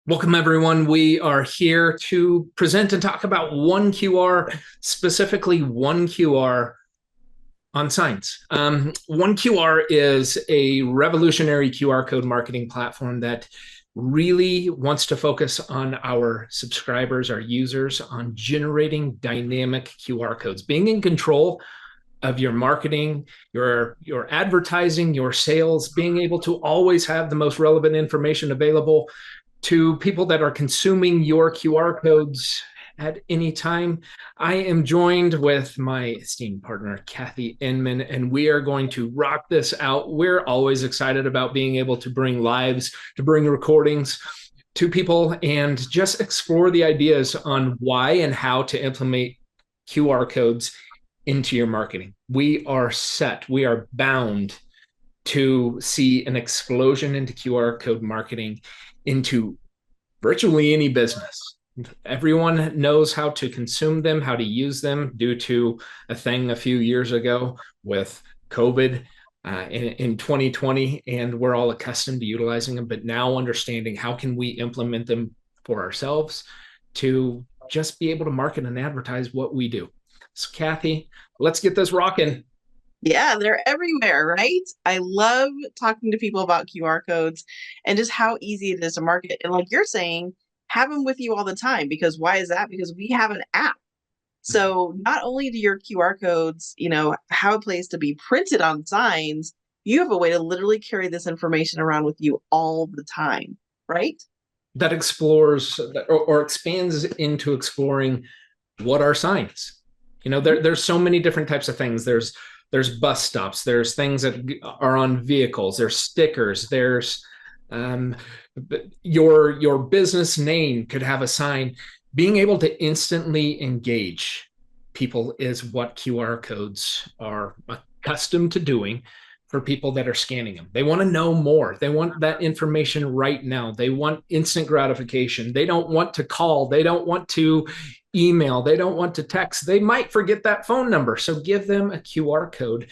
Welcome, everyone. We are here to present and talk about one QR, specifically one QR on signs. One QR is a revolutionary QR code marketing platform that really wants to focus on our subscribers, our users, on generating dynamic QR codes, being in control of your marketing, your advertising, your sales, being able to always have the most relevant information available to people that are consuming your QR codes at any time. I am joined with my esteemed partner, Kathy Inman, and we are going to rock this out. We're always excited about being able to bring lives, to bring recordings to people and just explore the ideas on why and how to implement QR codes into your marketing. We are set, we are bound to see an explosion into QR code marketing into virtually any business. Everyone knows how to consume them, how to use them due to a thing a few years ago with COVID in 2020, and we're all accustomed to utilizing them, but now understanding how can we implement them for ourselves to just be able to market and advertise what we do. So Kathy, let's get this rocking. Yeah, they're everywhere, right? I love talking to people about QR codes and just how easy it is to market. And like you're saying, have them with you all the time because why is that? Because we have an app. So not only do your QR codes, have a place to be printed on signs, you have a way to literally carry this information around with you all the time, right? That explores or expands into exploring what are signs. There's so many different types of things. There's bus stops, there's things that are on vehicles, there's stickers, there's um, your business name could have a sign. Being able to instantly engage people is what QR codes are accustomed to doing for people that are scanning them. They want to know more. They want that information right now. They want instant gratification. They don't want to call. They don't want to email. They don't want to text. They might forget that phone number. So give them a QR code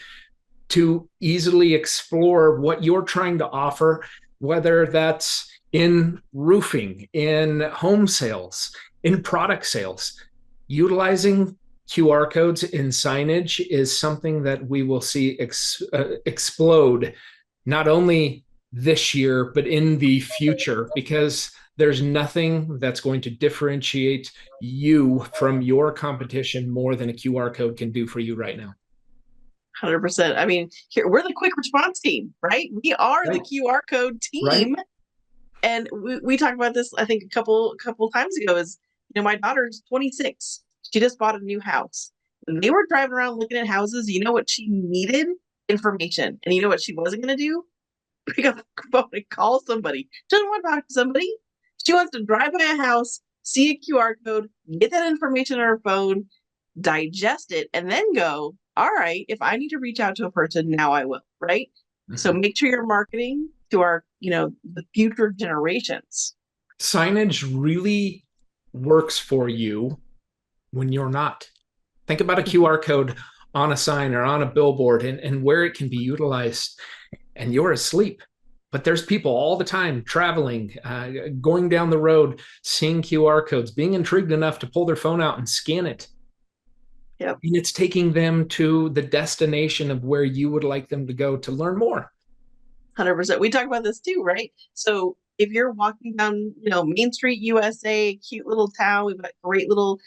to easily explore what you're trying to offer, whether that's in roofing, in home sales, in product sales. Utilizing QR codes in signage is something that we will see explode not only this year, but in the future, because there's nothing that's going to differentiate you from your competition more than a QR code can do for you right now. 100%. I mean, here we're the quick response team, right? We are the Right. QR code Right. team. And we talked about this, I think, a couple times ago. Is my daughter's 26. She just bought a new house. When they were driving around looking at houses, you know what she needed? Information. And you know what she wasn't going to do? Pick up the phone and call somebody. She doesn't want to talk to somebody. She wants to drive by a house, see a QR code, get that information on her phone, digest it, and then go, all right, if I need to reach out to a person, now I will, right? So Mhm. make sure you're marketing to our, the future generations. Signage really works for you when you're not. Think about a QR code on a sign or on a billboard and where it can be utilized, and you're asleep. But there's people all the time traveling, going down the road, seeing QR codes, being intrigued enough to pull their phone out and scan it. Yep. And it's taking them to the destination of where you would like them to go to learn more. 100%. We talk about this too, right? So if you're walking down, Main Street, USA, cute little town, we've got great little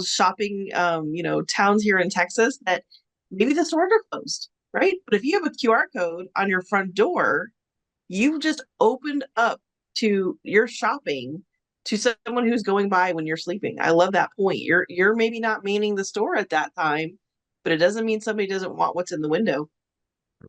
shopping, towns here in Texas that maybe the stores are closed, right? But if you have a QR code on your front door, you've just opened up to your shopping to someone who's going by when you're sleeping. I love that point. You're maybe not manning the store at that time, but it doesn't mean somebody doesn't want what's in the window,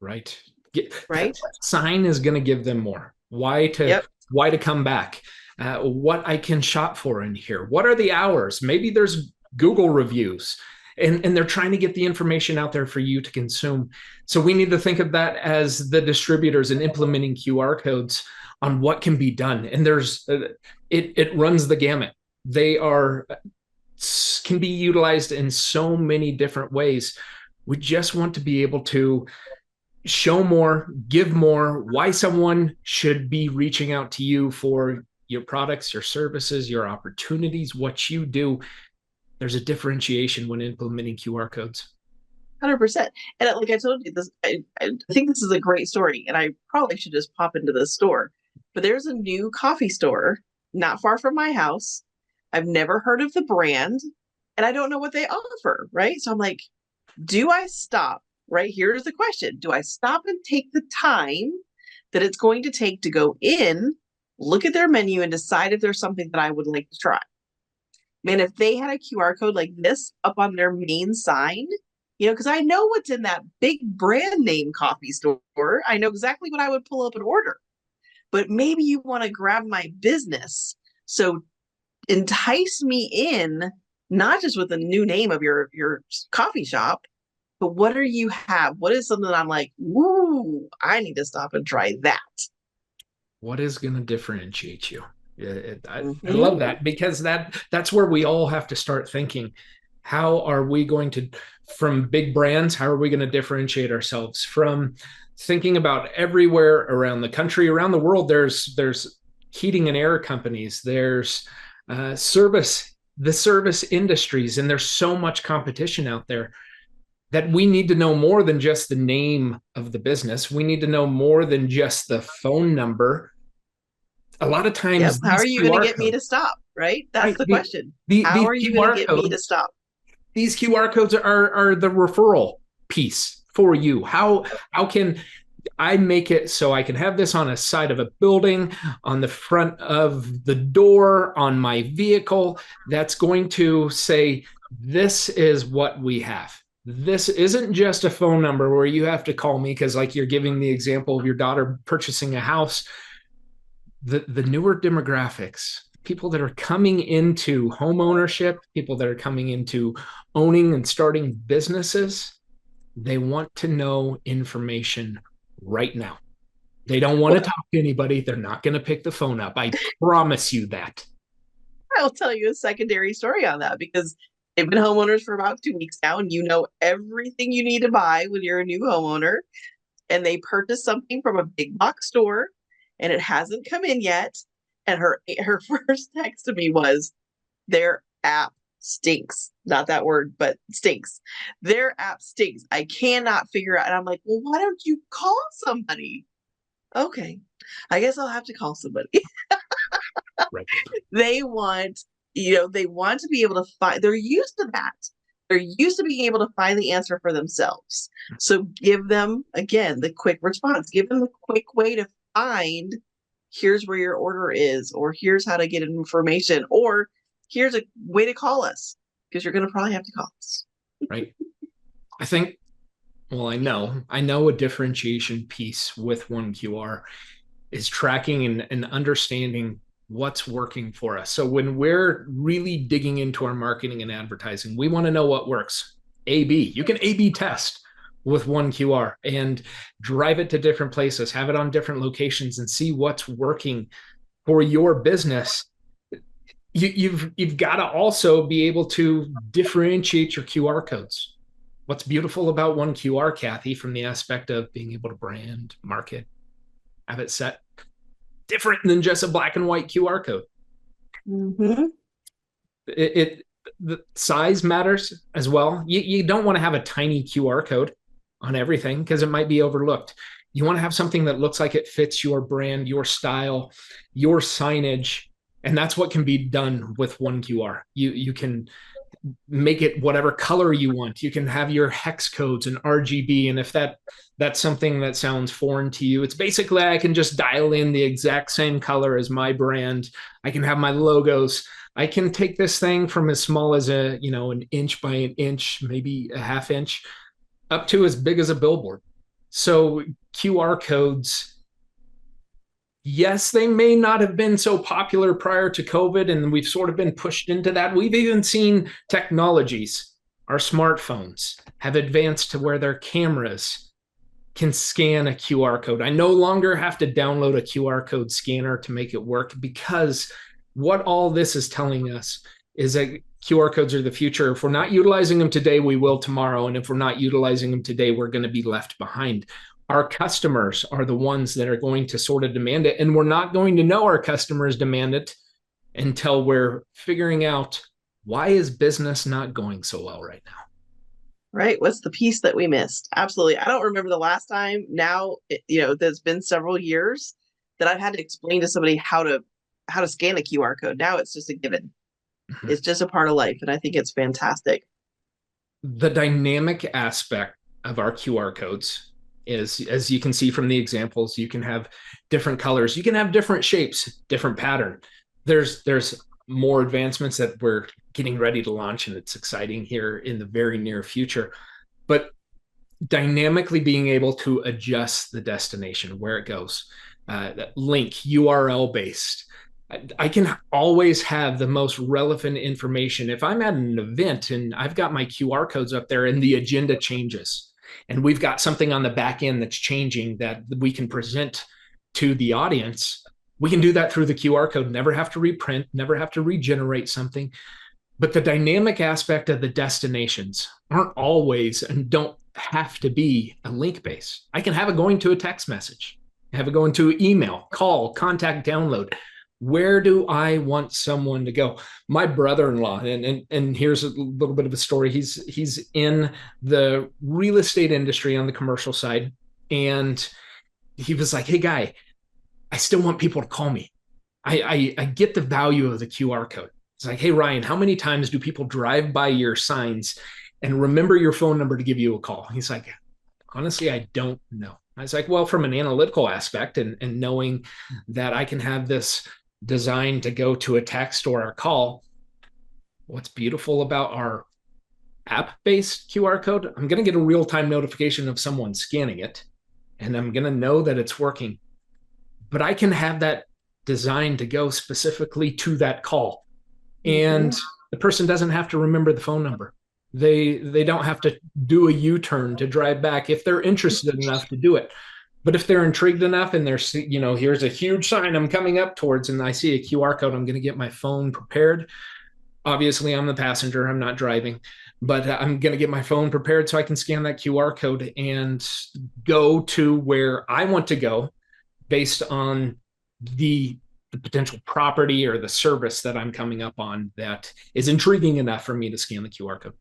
Right. That right? sign is going to give them more. Yep. Why to come back? What I can shop for in here? What are the hours? Maybe there's Google reviews, and they're trying to get the information out there for you to consume. So we need to think of that as the distributors and implementing QR codes on what can be done. And there's it runs the gamut. They are can be utilized in so many different ways. We just want to be able to show more, give more, why someone should be reaching out to you for your products, your services, your opportunities, what you do, there's a differentiation when implementing QR codes. 100%. And like I told you this, I think this is a great story, and I probably should just pop into this store. But there's a new coffee store not far from my house. I've never heard of the brand, and I don't know what they offer, right? So I'm like, do I stop? Right? Here's the question. Do I stop and take the time that it's going to take to go in, look at their menu, and decide if there's something that I would like to try? Man, if they had a QR code like this up on their main sign, because I know what's in that big brand name coffee store. I know exactly what I would pull up and order. But maybe you want to grab my business. So entice me in, not just with the new name of your coffee shop, but what do you have? What is something that I'm like, woo, I need to stop and try that. What is going to differentiate you? I love Mm-hmm. that, because that's where we all have to start thinking. How are we going to, from big brands, how are we going to differentiate ourselves? From thinking about everywhere around the country, around the world, there's heating and air companies, there's the service industries, and there's so much competition out there that we need to know more than just the name of the business. We need to know more than just the phone number. A lot of Yep. times How these are you going to QR get me codes, to stop? Right? That's right? the question. How These are you going to QR get me codes, to stop? these QR codes are the referral piece for you. How can I make it so I can have this on a side of a building, on the front of the door, on my vehicle, that's going to say, this is what we have. This isn't just a phone number where you have to call me, because like you're giving the example of your daughter purchasing a house. The newer demographics, people that are coming into home ownership, people that are coming into owning and starting businesses, they want to know information right now. They don't want to Well, talk to anybody. They're not going to pick the phone up. I promise you that. I'll tell you a secondary story on that because they've been homeowners for about 2 weeks now, and you know everything you need to buy when you're a new homeowner. And they purchased something from a big box store, and it hasn't come in yet. And her first text to me was, "Their app stinks." Not that word, but stinks. Their app stinks. I cannot figure out. And I'm like, well, why don't you call somebody? Okay, I guess I'll have to call somebody. Right. They want, they want to be able to find, they're used to that. They're used to being able to find the answer for themselves. So give them, again, the quick response. Give them the quick way to find, here's where your order is, or here's how to get information, or here's a way to call us, because you're going to probably have to call us. Right. I think, well, I know a differentiation piece with OneQR is tracking and understanding what's working for us. So when we're really digging into our marketing and advertising, we want to know what works. A/B. You can A/B test with OneQR and drive it to different places, have it on different locations, and see what's working for your business. You've got to also be able to differentiate your QR codes. What's beautiful about OneQR, Kathy, from the aspect of being able to brand, market, have it set different than just a black and white QR code. Mm-hmm. The size matters as well. You don't want to have a tiny QR code on everything because it might be overlooked. You want to have something that looks like it fits your brand, your style, your signage, and that's what can be done with OneQR. You can make it whatever color you want. You can have your hex codes and RGB, and if that's something that sounds foreign to you, it's basically I can just dial in the exact same color as my brand. I can have my logos. I can take this thing from as small as an inch by an inch, maybe a half inch, up to as big as a billboard. So QR codes, yes, they may not have been so popular prior to COVID, and we've sort of been pushed into that. We've even seen technologies, our smartphones, have advanced to where their cameras can scan a QR code. I no longer have to download a QR code scanner to make it work, because what all this is telling us is that QR codes are the future. If we're not utilizing them today, we will tomorrow. And if we're not utilizing them today, we're going to be left behind. Our customers are the ones that are going to sort of demand it. And we're not going to know our customers demand it until we're figuring out, why is business not going so well right now? Right? What's the piece that we missed? Absolutely. I don't remember the last time. Now, there's been several years that I've had to explain to somebody how to scan a QR code. Now it's just a given. Mhm. It's just a part of life, and I think it's fantastic. The dynamic aspect of our QR codes is, as you can see from the examples, you can have different colors, you can have different shapes, different pattern. There's more advancements that we're getting ready to launch, and it's exciting here in the very near future. But dynamically being able to adjust the destination where it goes, link URL based. I can always have the most relevant information. If I'm at an event and I've got my QR codes up there and the agenda changes, and we've got something on the back end that's changing that we can present to the audience, we can do that through the QR code, never have to reprint, never have to regenerate something. But the dynamic aspect of the destinations aren't always and don't have to be a link base. I can have it going to a text message, have it going to email, call, contact, download. Where do I want someone to go? My brother-in-law, and here's a little bit of a story. He's in the real estate industry on the commercial side, and he was like, "Hey, guy, I still want people to call me. I get the value of the QR code. It's like, hey, Ryan, how many times do people drive by your signs and remember your phone number to give you a call?" He's like, honestly, I don't know. I was like, well, from an analytical aspect, and knowing that I can have this designed to go to a text or a call, what's beautiful about our app-based QR code, I'm going to get a real-time notification of someone scanning it, and I'm going to know that it's working. But I can have that designed to go specifically to that call, Mhm. and the person doesn't have to remember the phone number. They don't have to do a U-turn to drive back if they're interested enough to do it. But if they're intrigued enough and there's, here's a huge sign I'm coming up towards and I see a QR code, I'm going to get my phone prepared. Obviously, I'm the passenger, I'm not driving, but I'm going to get my phone prepared so I can scan that QR code and go to where I want to go based on the potential property or the service that I'm coming up on that is intriguing enough for me to scan the QR code.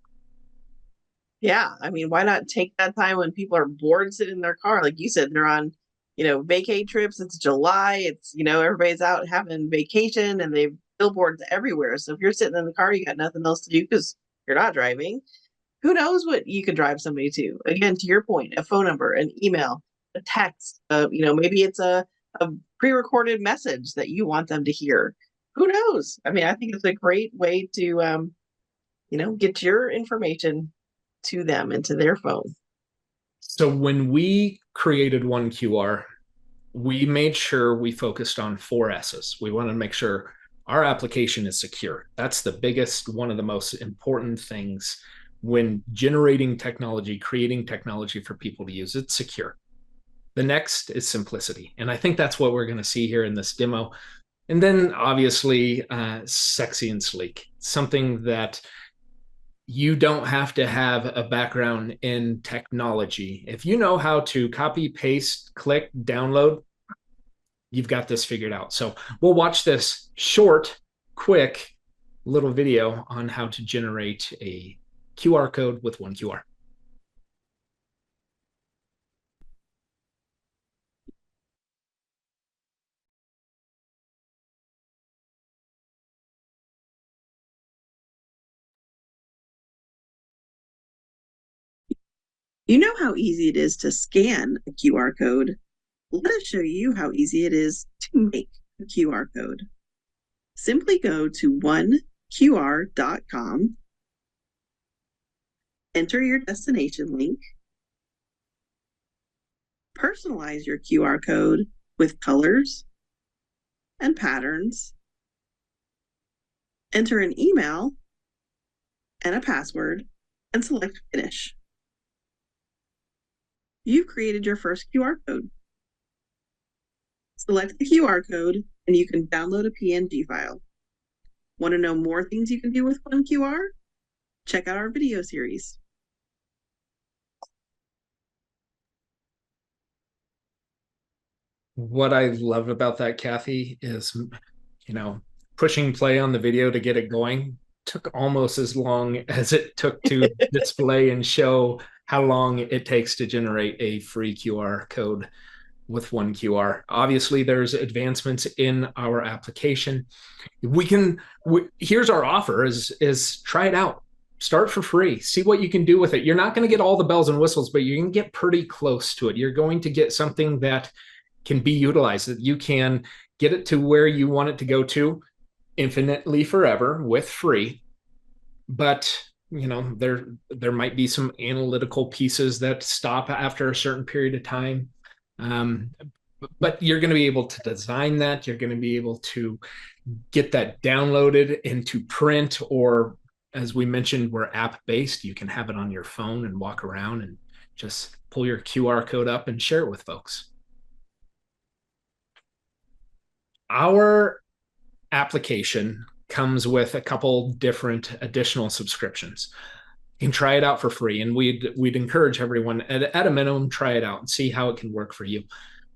Yeah, I mean, why not take that time when people are bored sitting in their car? Like you said, they're on, vacay trips. It's July. Everybody's out having vacation and they've billboards everywhere. So if you're sitting in the car, you got nothing else to do because you're not driving. Who knows what you could drive somebody to? Again, to your point, a phone number, an email, a text. Maybe it's a pre-recorded message that you want them to hear. Who knows? I mean, I think it's a great way to get your information to them and to their phone. So when we created one QR, we made sure we focused on four S's. We wanted to make sure our application is secure. That's the biggest, one of the most important things when generating technology, creating technology for people to use. It's secure. The next is simplicity. And I think that's what we're going to see here in this demo. And then obviously, sexy and sleek, something that you don't have to have a background in technology. If you know how to copy, paste, click, download, you've got this figured out. So we'll watch this short, quick little video on how to generate a QR code with one QR. You know how easy it is to scan a QR code. Let us show you how easy it is to make a QR code. Simply go to oneqr.com, enter your destination link, personalize your QR code with colors and patterns, enter an email and a password, and select Finish. You've created your first QR code. Select the QR code and you can download a PNG file. Want to know more things you can do with one QR? Check out our video series. What I love about that, Kathy, is, you know, pushing play on the video to get it going took almost as long as it took to display and show how long it takes to generate a free QR code with one QR. Obviously, there's advancements in our application. Here's our offer is try it out. Start for free. See what you can do with it. You're not going to get all the bells and whistles, but you can get pretty close to it. You're going to get something that can be utilized, that you can get it to where you want it to go to infinitely forever with free. But there might be some analytical pieces that stop after a certain period of time. Um, but you're going to be able to design that. You're going to be able to get that downloaded into print, or as we mentioned, we're app based. You can have it on your phone and walk around and just pull your QR code up and share it with folks. Our application comes with a couple different additional subscriptions. You can try it out for free, and we'd encourage everyone at a minimum, try it out and see how it can work for you.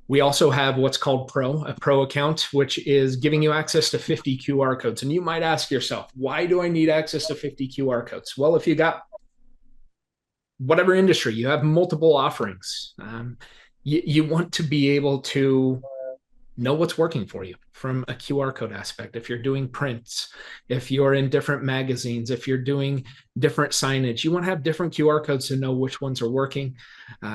We also have what's called a Pro account, which is giving you access to 50 QR codes. And you might ask yourself, why do I need access to 50 QR codes? Well, if you got whatever industry, you have multiple offerings. You want to be able to know what's working for you from a QR code aspect. If you're doing prints, if you're in different magazines, if you're doing different signage, you want to have different QR codes to know which ones are working.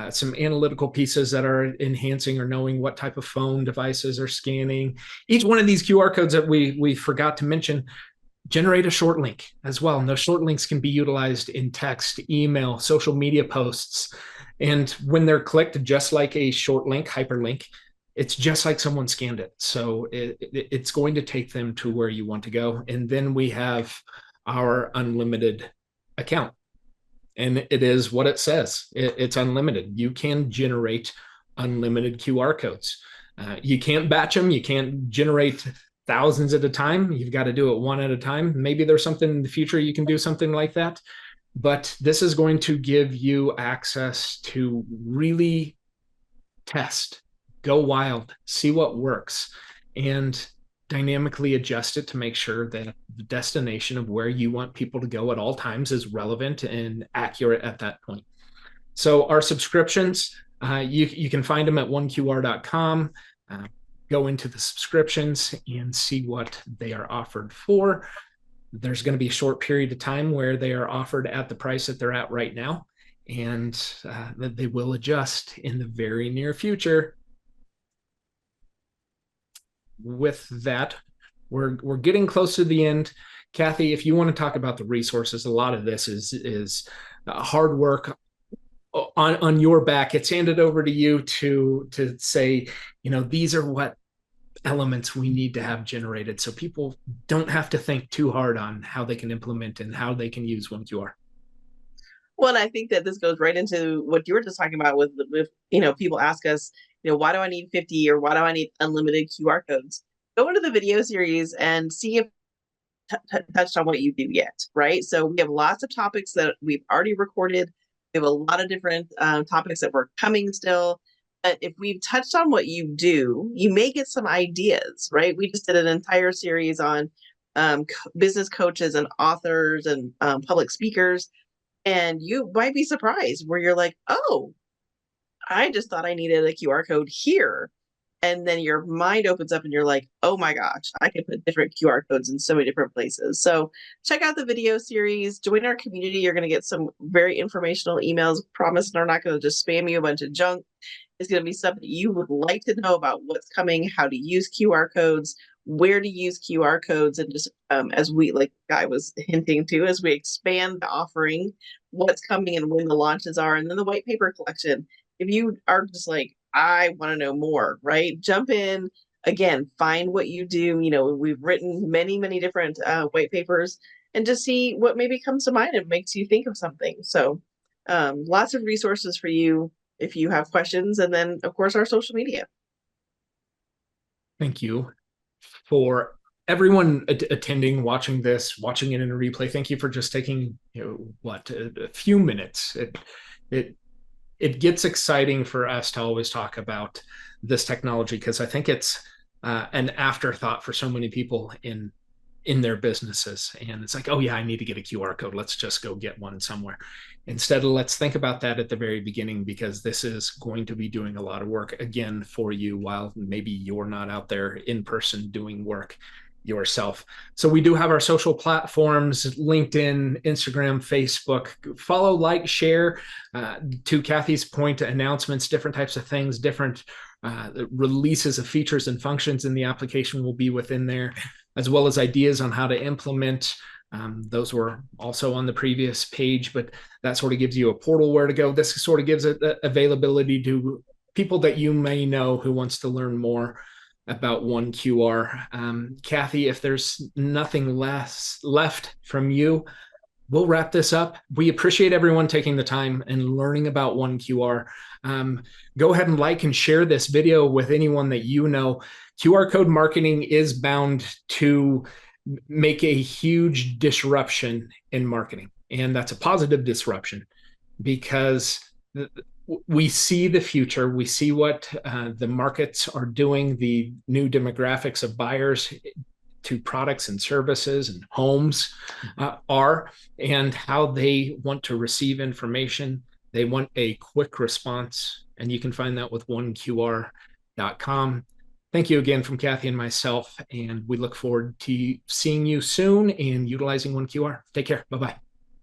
Some analytical pieces that are enhancing or knowing what type of phone devices are scanning. Each one of these QR codes that we forgot to mention generate a short link as well. And those short links can be utilized in text, email, social media posts. And when they're clicked, just like a short link, hyperlink, it's just like someone scanned it. So it's going to take them to where you want to go. And then we have our unlimited account. And it is what it says. It's unlimited. You can generate unlimited QR codes. You can't batch them. You can't generate thousands at a time. You've got to do it one at a time. Maybe there's something in the future you can do something like that. But this is going to give you access to really test, go wild, see what works, and dynamically adjust it to make sure that the destination of where you want people to go at all times is relevant and accurate at that point. So our subscriptions, you can find them at oneqr.com. Go into the subscriptions and see what they are offered for. There's going to be a short period of time where they are offered at the price that they're at right now, and they will adjust in the very near future. With that, we're getting close to the end. Kathy, if you want to talk about the resources, a lot of this is hard work on your back. It's handed over to you to say, these are what elements we need to have generated, so people don't have to think too hard on how they can implement and how they can use OneQR. Well, I think that this goes right into what you were just talking about with people ask us, why do I need 50 or why do I need unlimited QR codes? Go into the video series and see if touched on what you do yet, right? So we have lots of topics that we've already recorded. We have a lot of different topics that we're coming still. But if we've touched on what you do, you may get some ideas, right? We just did an entire series on business coaches and authors and public speakers. And you might be surprised where you're like, oh, I just thought I needed a QR code here. And then your mind opens up and you're like, oh my gosh, I can put different QR codes in so many different places. So check out the video series, join our community. You're going to get some very informational emails. Promise they're not going to just spam you a bunch of junk. It's going to be stuff that you would like to know about what's coming, how to use QR codes, where to use QR codes, and just as we, like Guy was hinting to, as we expand the offering, what's coming and when the launches are, and then the white paper collection. If you are just like, I want to know more, right? Jump in, again, find what you do. We've written many, many different white papers, and just see what maybe comes to mind and makes you think of something. So lots of resources for you if you have questions. And then, of course, our social media. Thank you for everyone attending, watching this, watching it in a replay. Thank you for just taking a few minutes. it gets exciting for us to always talk about this technology because I think it's an afterthought for so many people in their businesses. And it's like, oh yeah, I need to get a QR code. Let's just go get one somewhere. Instead, let's think about that at the very beginning, because this is going to be doing a lot of work again for you while maybe you're not out there in person doing work yourself. So we do have our social platforms: LinkedIn, Instagram, Facebook. Follow, like, share. To Kathy's point, announcements, different types of things, different releases of features and functions in the application will be within there, as well as ideas on how to implement. Those were also on the previous page, but that sort of gives you a portal where to go. This sort of gives it availability to people that you may know who wants to learn more about 1QR. Kathy, if there's nothing less left from you, we'll wrap this up. We appreciate everyone taking the time and learning about 1QR. Go ahead and like and share this video with anyone that you know. QR code marketing is bound to make a huge disruption in marketing. And that's a positive disruption because we see the future. We see what the markets are doing, the new demographics of buyers to products and services and homes are, and how they want to receive information. They want a quick response, and you can find that with 1QR.com. Thank you again from Kathy and myself, and we look forward to seeing you soon and utilizing 1QR. Take care. Bye-bye.